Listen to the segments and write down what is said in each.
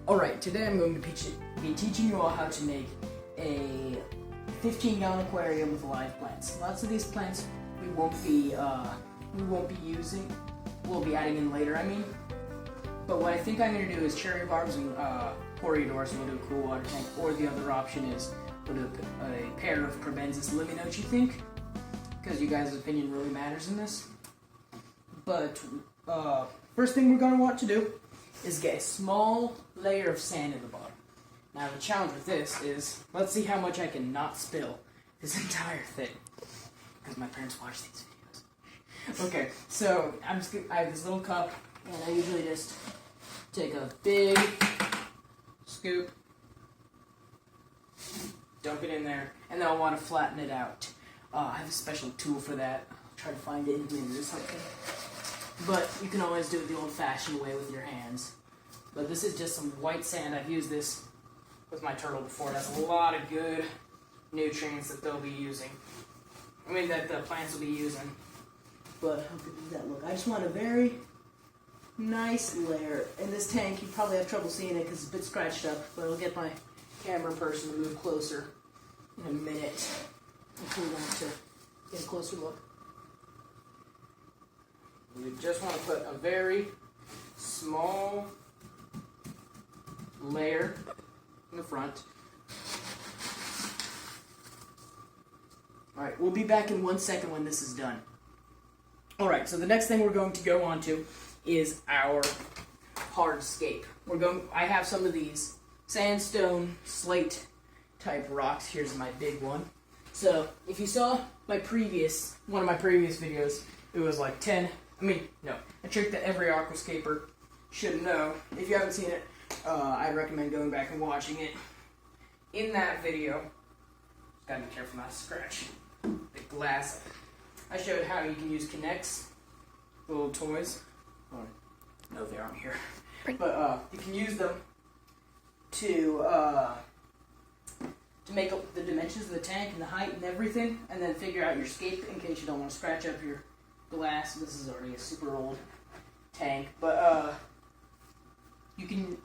Alright, today I'm going to be teaching you all how to make a 15-gallon aquarium with live plants. Lots of these plants we won't be using. We'll be adding in later, I mean. But what I think I'm going to do is cherry barbs and corridors, and we'll do a cool water tank. Or the other option is we'll do a pair of crebensis. Let me know what you think, because you guys' opinion really matters in this. But first thing we're going to want to do is get a small layer of sand in the bottom. Now the challenge with this is, let's see how much I can not spill this entire thing, because my parents watch these videos. Okay, so I have this little cup, and I usually just take a big scoop, dump it in there, and then I'll want to flatten it out. I have a special tool for that. I'll try to find it in here or something. But you can always do it the old-fashioned way with your hands. But this is just some white sand. I've used this with my turtle before. It has a lot of good nutrients that they'll be using. I mean, that the plants will be using. But how good does that look? I just want a very nice layer. In this tank, you probably have trouble seeing it because it's a bit scratched up. But I'll get my camera person to move closer in a minute. If we want to get a closer look. You just want to put a very small layer in the front. Alright, we'll be back in 1 second when this is done. Alright, so the next thing we're going to go on to is our hardscape. I have some of these sandstone, slate type rocks. Here's my big one. So, if you saw one of my previous videos, it was like a trick that every aquascaper should know. If you haven't seen it, I'd recommend going back and watching it. In that video, just gotta be careful not to scratch the glass. I showed how you can use Kinects, the little toys. Oh, no, they aren't here. But you can use them to make up the dimensions of the tank and the height and everything, and then figure out your scape in case you don't want to scratch up your glass. This is already a super old tank, but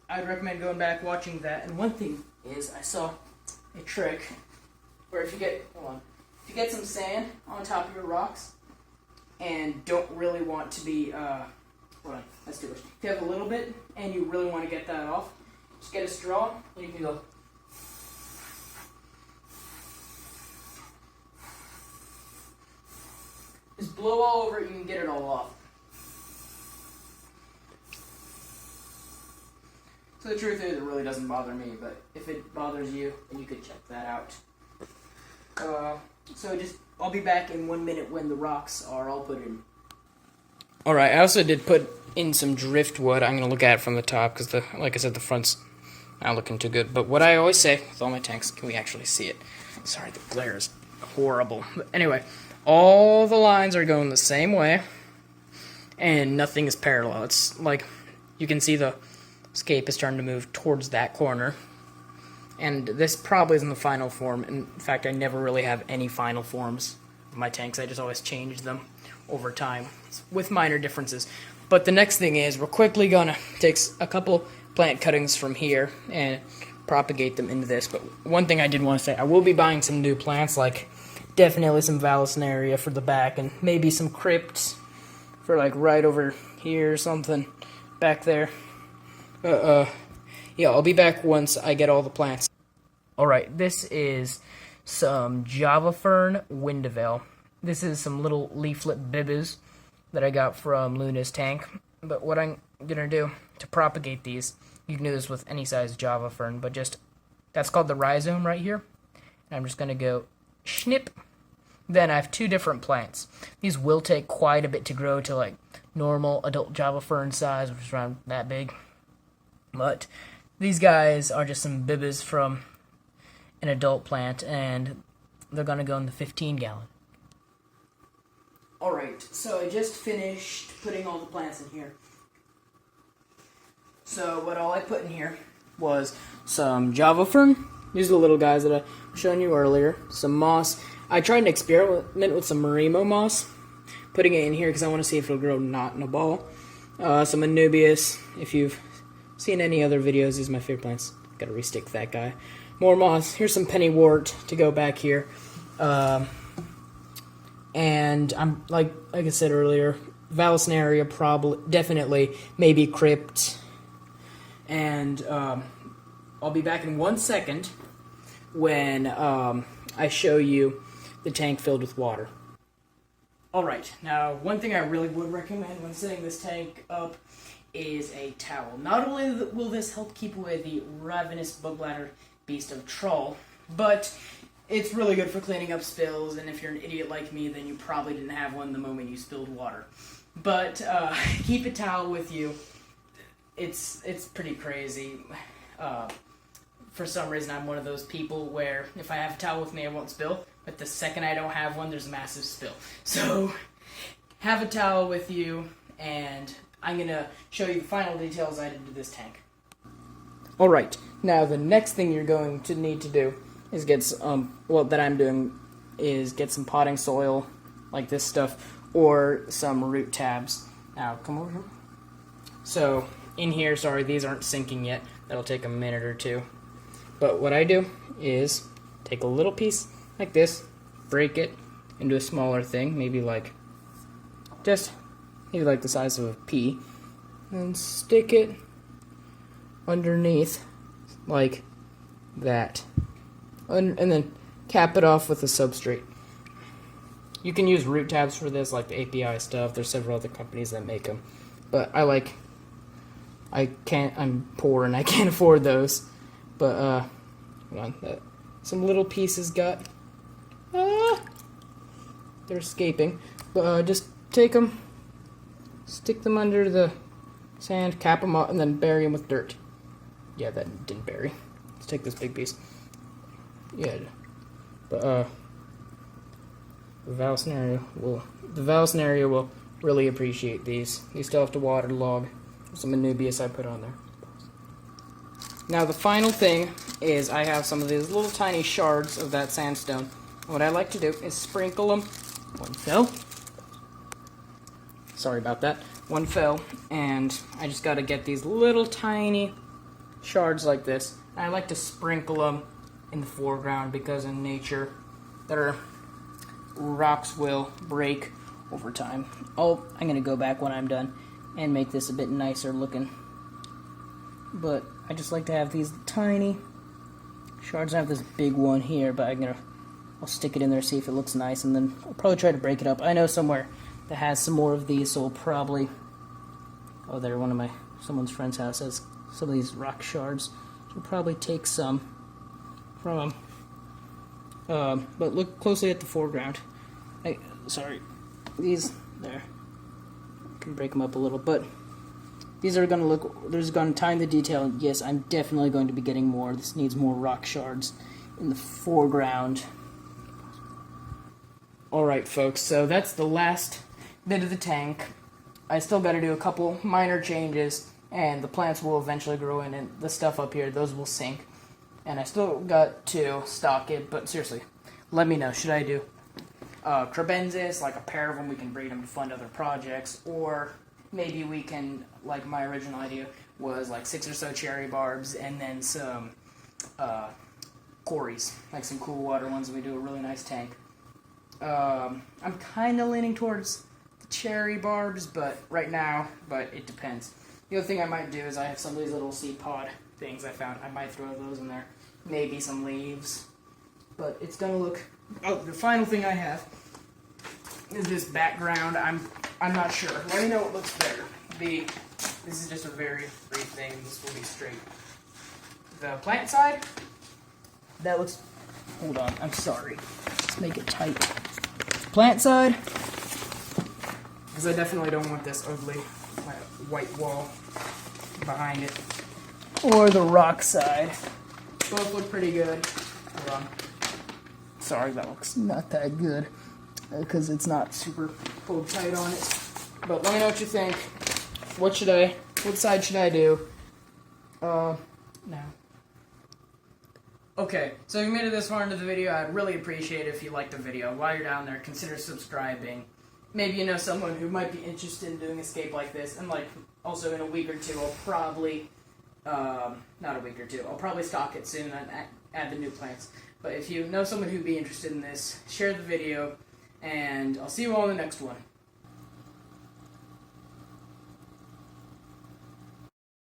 I'd recommend going back watching that. And one thing is, I saw a trick where if you get some sand on top of your rocks and don't really want to be hold on, let's do it. If you have a little bit and you really want to get that off, just get a straw and you can go. Just blow all over it, you can get it all off. So the truth is, it really doesn't bother me, but if it bothers you, then you could check that out. I'll be back in 1 minute when the rocks are all put in. Alright, I also did put in some driftwood. I'm going to look at it from the top, because like I said, the front's not looking too good. But what I always say with all my tanks, can we actually see it? Sorry, the glare is horrible. But anyway, all the lines are going the same way, and nothing is parallel. It's like, you can see the scape is starting to move towards that corner, and this probably isn't the final form. In fact, I never really have any final forms of my tanks. I just always change them over time, with minor differences. But the next thing is, we're quickly gonna take a couple plant cuttings from here and propagate them into this. But one thing I did want to say, I will be buying some new plants, like definitely some Vallisneria for the back, and maybe some crypts for like right over here or something back there. Yeah, I'll be back once I get all the plants. Alright, this is some Java Fern Windavale. This is some little leaflet bibbas that I got from Luna's tank. But what I'm gonna do to propagate these, you can do this with any size Java Fern, but that's called the rhizome right here. And I'm just gonna go snip. Then I have two different plants. These will take quite a bit to grow to like normal adult Java Fern size, which is around that big. But these guys are just some bibbas from an adult plant, and they're going to go in the 15-gallon. Alright, so I just finished putting all the plants in here. So what all I put in here was some Java Fern. These are the little guys that I was showing you earlier. Some moss. I tried an experiment with some Marimo moss, putting it in here because I want to see if it'll grow not in a ball. Some Anubias, if you've seen any other videos, these are my favorite plants. Gotta restick that guy. More moss. Here's some pennywort to go back here. And I'm like I said earlier, Vallisneria probably, definitely, maybe crypt. And I'll be back in 1 second when I show you the tank filled with water. Alright, now one thing I really would recommend when setting this tank up is a towel. Not only will this help keep away the ravenous bug bladder beast of Troll, but it's really good for cleaning up spills, and if you're an idiot like me, then you probably didn't have one the moment you spilled water. But keep a towel with you. It's pretty crazy. For some reason, I'm one of those people where if I have a towel with me, I won't spill. But the second I don't have one, there's a massive spill. So have a towel with you, and I'm going to show you the final details I did to this tank. Alright, now the next thing you're going to need to do is get some, that I'm doing is get some potting soil, like this stuff, or some root tabs. Now, come over here. So, in here, sorry, these aren't sinking yet. That'll take a minute or two. But what I do is take a little piece like this, break it into a smaller thing, maybe like the size of a pea, and stick it underneath like that, and then cap it off with a substrate. You can use root tabs for this, like the API stuff. There's several other companies that make them, but I'm poor and I can't afford those. But hold on, some little pieces got they're escaping. But just take them, stick them under the sand, cap them up, and then bury them with dirt. Yeah, that didn't bury. Let's take this big piece. Yeah, but the Vallisneria will really appreciate these. You still have to waterlog some Anubias I put on there. Now the final thing is I have some of these little tiny shards of that sandstone. What I like to do is sprinkle them. One fell. Sorry about that. One fell, and I just got to get these little tiny shards like this. I like to sprinkle them in the foreground because in nature, rocks will break over time. I'm going to go back when I'm done and make this a bit nicer looking. But I just like to have these tiny shards. I have this big one here, but I'll stick it in there, see if it looks nice, and then I'll probably try to break it up. I know somewhere that has some more of these, so we'll probably... Oh, there, someone's friend's house has some of these rock shards. So we'll probably take some from them. But look closely at the foreground. These, there. I can break them up a little, but these are going to look, there's going to time the detail. Yes, I'm definitely going to be getting more. This needs more rock shards in the foreground. Alright, folks, so that's the last bit of the tank. I still got to do a couple minor changes, and the plants will eventually grow in, and the stuff up here, those will sink. And I still got to stock it, but seriously, let me know. Should I do crebensis, like a pair of them, we can breed them to fund other projects, or maybe we can, like my original idea was like 6 or so cherry barbs, and then some cories, like some cool water ones, and we do a really nice tank. I'm kind of leaning towards the cherry barbs, but it depends. The other thing I might do is I have some of these little seed pod things I found. I might throw those in there. Maybe some leaves. But it's gonna look... Oh, the final thing I have is this background. I'm not sure. Let me know what looks better. This is just a very brief thing. This will be straight. The plant side, that looks... Hold on, I'm sorry. Let's make it tight. Plant side, because I definitely don't want this ugly white wall behind it. Or the rock side. Both look pretty good. Hold on. Sorry, that looks not that good because it's not super pulled tight on it. But let me know what you think. What side should I do? Now. Okay, so if you made it this far into the video, I'd really appreciate it if you liked the video. While you're down there, consider subscribing. Maybe you know someone who might be interested in doing escape like this, and also in a week or two, I'll probably not a week or two. I'll probably stock it soon and add the new plants. But if you know someone who'd be interested in this, share the video, and I'll see you all in the next one.